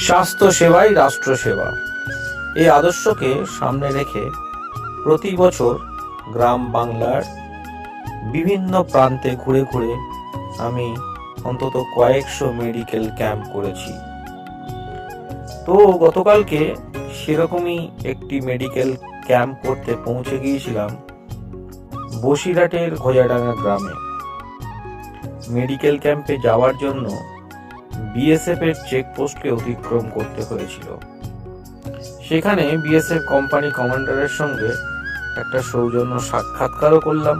স্বাস্থ্য সেবাই রাষ্ট্র সেবা, এই আদর্শকে সামনে রেখে প্রতি বছর গ্রাম বাংলার বিভিন্ন প্রান্তে ঘুরে ঘুরে আমি অন্তত কয়েকশো মেডিকেল ক্যাম্প করেছি। তো গতকালকে সেরকমই একটি মেডিকেল ক্যাম্প করতে পৌঁছে গিয়েছিলাম বসিরহাটের ঘোজাডাঙ্গা গ্রামে। মেডিকেল ক্যাম্পে যাওয়ার জন্য বিএসএফ এর চেকপোস্টকে অতিক্রম করতে হয়েছিল। সেখানে বিএসএফ কোম্পানি কমান্ডারের সঙ্গে একটা সৌজন্য সাক্ষাৎকারও করলাম।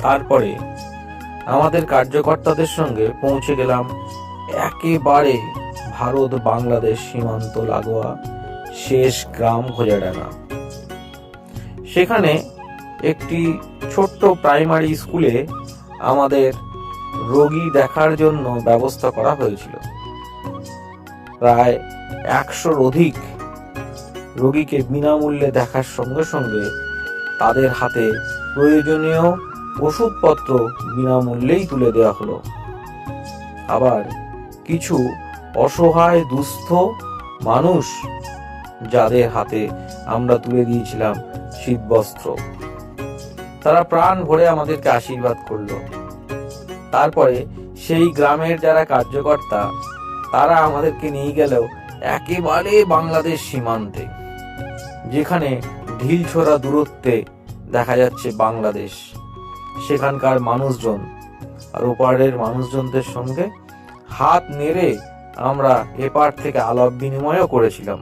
তারপরে আমাদের কার্যকর্তাদের সঙ্গে পৌঁছে গেলাম একেবারে ভারত বাংলাদেশ সীমান্ত লাগোয়া শেষ গ্রাম ঘোজাডাঙ্গা। সেখানে একটি ছোট্ট প্রাইমারি স্কুলে আমাদের রোগী দেখার জন্য ব্যবস্থা করা হয়েছিল। প্রায় 100-র অধিক রোগীকে বিনামূল্যে দেখার সঙ্গে সঙ্গে তাদের হাতে প্রয়োজনীয় ওষুধপত্র বিনামূল্যেই তুলে দেওয়া হলো। আবার কিছু অসহায় দুস্থ মানুষ যাদের হাতে আমরা তুলে দিয়েছিলাম শীতবস্ত্র, তারা প্রাণ ভরে আমাদেরকে আশীর্বাদ করলো। তারপরে সেই গ্রামের যারা কার্যকর্তা তারা আমাদেরকে নিয়ে গেল একেবারে বাংলাদেশ সীমান্তে, যেখানে ঢিলছোড়া দূরত্বে দেখা যাচ্ছে বাংলাদেশ। সেখানকার মানুষজন আর ওপারের মানুষজনদের সঙ্গে হাত নেড়ে আমরা এপার থেকে আলাপ বিনিময়ও করেছিলাম।